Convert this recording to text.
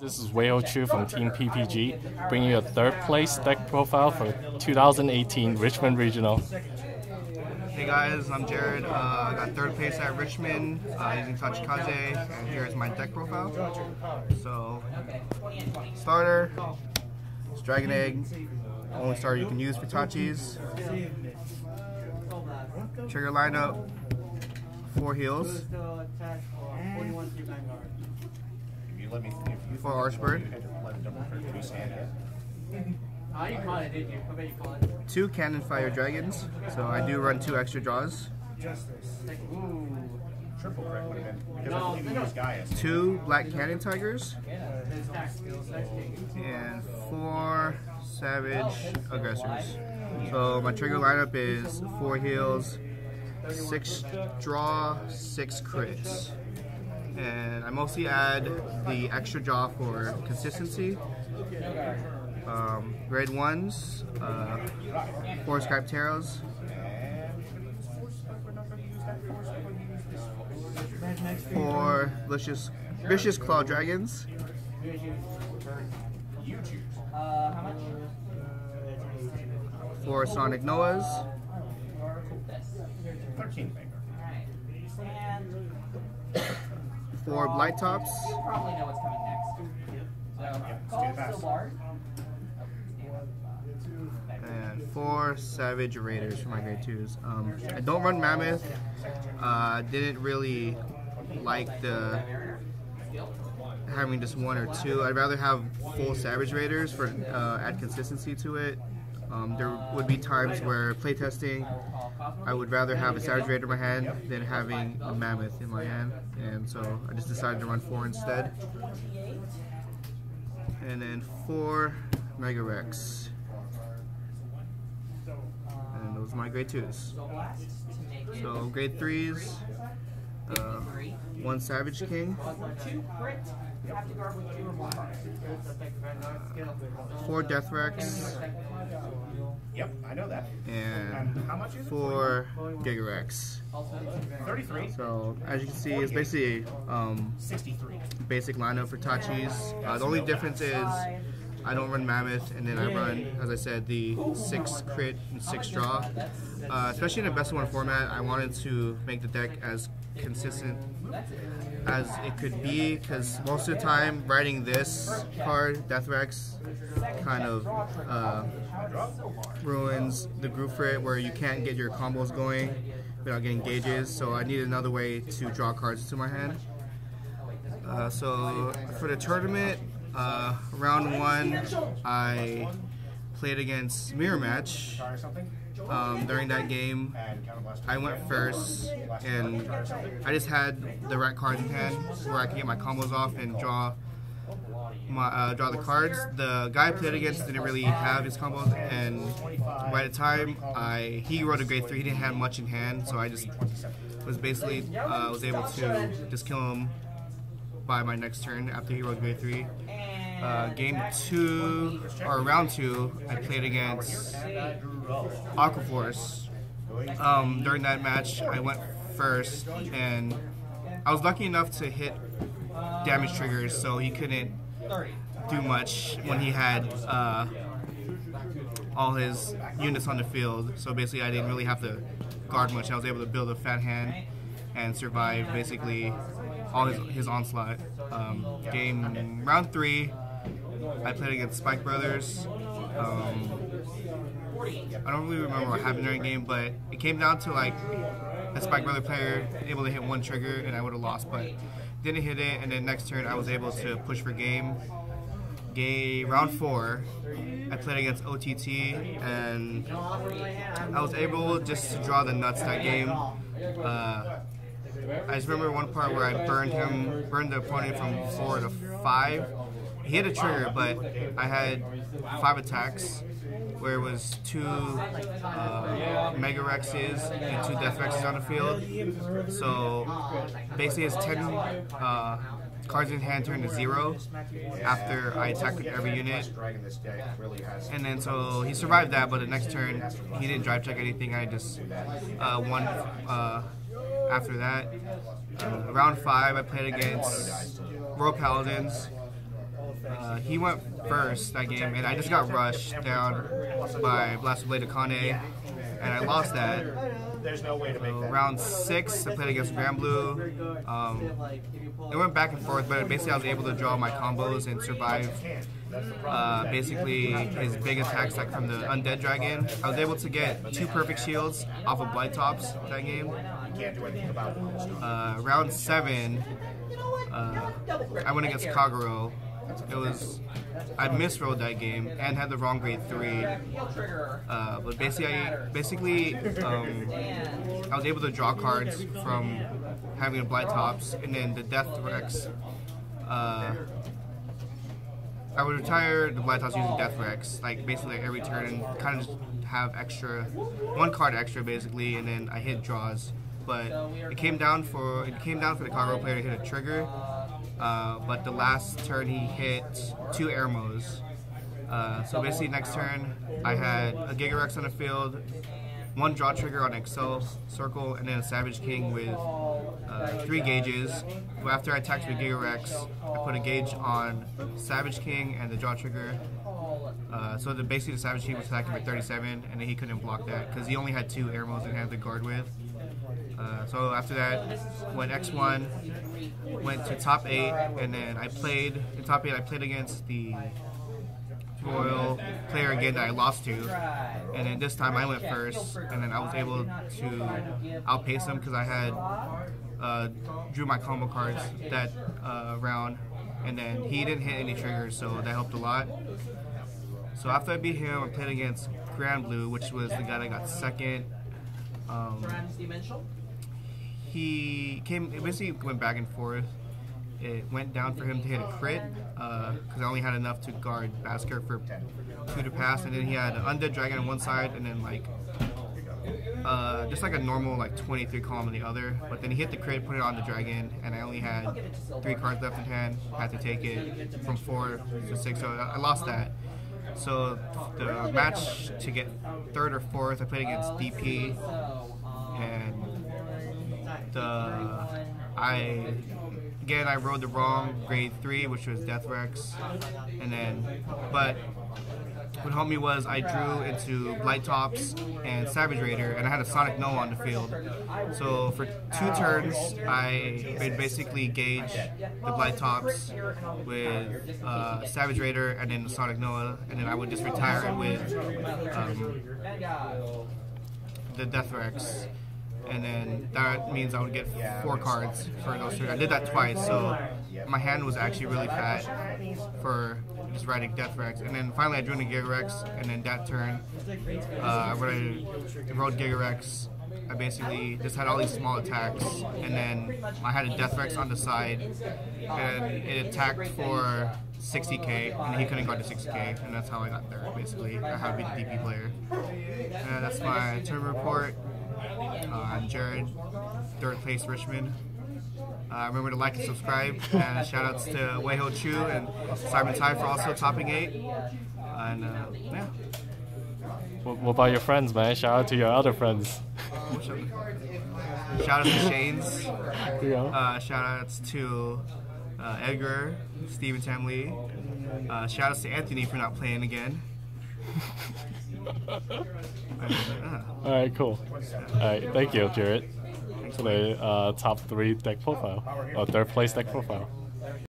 This is Whale Chu from Team PPG, bringing you a third place deck profile for 2018 Richmond Regional. Hey guys, I'm Jared. I got third place at Richmond using Tachikaze, and here's my deck profile. So, starter, it's Dragon Egg, only starter you can use for Tachis. Trigger lineup, 4 heals. For Archbird. 2 Cannon Fire Dragons, so I do run 2 extra draws. 2 Black Cannon Tigers. And 4 Savage Aggressors. So my trigger lineup is 4 heals, 6 draw, 6 crits. And I mostly add the extra draw for consistency. Grade 1s, 4 Skype Taros, 4 Vicious Claw Dragons, 4 Sonic Noahs, 4 Blight Tops, and 4 Savage Raiders for my grade 2s. I don't run Mammoth. Didn't really like having just 1 or 2. I'd rather have full Savage Raiders for add consistency to it. There would be times where playtesting, I would rather have a Savage Raider in my hand than having a Mammoth in my hand, and so I just decided to run 4 instead. And then 4 Mega Rex. And those are my grade 2s. So grade 3s, 1 Savage King, 4 Death Rex, yep, I know that. And 4 Giga Rex. 33. So as you can see, it's basically 63. Basic lineup for Tachis. The only difference is I don't run Mammoth, and then I run, as I said, the 6 crit and 6 draw. Especially in a best of 1 format, I wanted to make the deck as consistent as it could be, because most of the time writing this card, Death Rex, kind of ruins the group for it, where you can't get your combos going without getting gauges. So I needed another way to draw cards into my hand. So for the tournament, round 1, I played against Mirror Match. During that game, I went first, and I just had the right cards in hand where I could get my combos off and draw the cards. The guy I played against didn't really have his combos, and by the time he wrote a grade 3, he didn't have much in hand, so I just was basically was able to just kill him by my next turn after he wrote grade 3. Game 2, or round 2, I played against Aquaforce. During that match, I went first, and I was lucky enough to hit damage triggers, so he couldn't do much when he had all his units on the field. So basically, I didn't really have to guard much. I was able to build a fat hand and survive basically all his onslaught. Round 3, I played against Spike Brothers. I don't really remember what happened during the game, but it came down to like a Spike Brother player able to hit 1 trigger, and I would have lost, but didn't hit it. And then next turn, I was able to push for game. Round 4, I played against OTT, and I was able just to draw the nuts that game. I just remember one part where I burned the opponent from 4 to 5. He hit a trigger, but I had 5 attacks, where it was 2 Mega Rexes and 2 Death Rexes on the field. So basically his 10 cards in hand turned to 0 after I attacked with every unit. And then so he survived that, but the next turn he didn't drive check anything. I just won after that. Round 5, I played against Royal Paladins. he went first that game, and I just got rushed down by Blaster Blade Akane, and I lost that. There's no way to make that. Round 6, I played against Grand Blue. It went back and forth, but basically I was able to draw my combos and survive basically his big attacks like from the Undead Dragon. I was able to get 2 perfect shields off of Blight Tops that game. Round 7, I went against Kagero. I misrolled that game and had the wrong grade 3. But basically, I was able to draw cards from having a Blight Tops, and then the Death Rex. I would retire the Blight Tops using Death Rex, like basically every turn, and kind of just have extra, 1 card extra basically, and then I hit draws. But it came down for the Kagero player to hit a trigger. But the last turn he hit 2 Airmos. So basically next turn I had a Gigarex on the field, 1 draw trigger on Excel Circle, and then a Savage King with 3 gauges. After I attacked with Gigarex, I put a gauge on Savage King and the draw trigger. So basically the Savage King was attacking for 37, and then he couldn't block that because he only had 2 Airmos in hand to guard with. So after that, went X1, went to top 8, and then I played in top 8. I played against the Royal player again that I lost to, and then this time I went first, and then I was able to outpace him because I had drew my combo cards that round, and then he didn't hit any triggers, so that helped a lot. So after I beat him, I played against Grand Blue, which was the guy that got second. It basically went back and forth. It went down for him to hit a crit because I only had enough to guard Basker for 2 to pass, and then he had an Undead Dragon on one side and then like just like a normal like 23 column on the other. But then he hit the crit, put it on the dragon, and I only had 3 cards left in hand. Had to take it from 4 to 6, so I lost that. So the match to get 3rd or 4th, I played against DP, and I rode the wrong grade 3, which was Death Rex, and then what helped me was I drew into Blight Tops and Savage Raider, and I had a Sonic No on the field. So for 2 turns, I would basically gauge the Blight Tops with Savage Raider and then the Sonic Noah, and then I would just retire it with the Death Rex. And then that means I would get 4 cards for those turns. I did that twice, so my hand was actually really fat for just riding Death Rex. And then finally I drew into Gigarex, and then that turn, when I rode Gigarex, I basically just had all these small attacks, and then I had a Death Rex on the side, and it attacked for 60k, and he couldn't guard the 60k, and that's how I got there, basically. I had to be the DP player. And that's my turn report. I'm Jared, 3rd place Richmond. Remember to like and subscribe, and shout outs to Weiho Chu and Simon Tai for also topping 8. And yeah. What about your friends, man? Shout out to your other friends. Shout out to Shane's. Yeah. Shout outs to Edgar, Stephen Tamley. Shout outs to Anthony for not playing again. Alright, cool. Alright, thank you, Jared. For the top 3 deck profile, or 3rd place deck profile.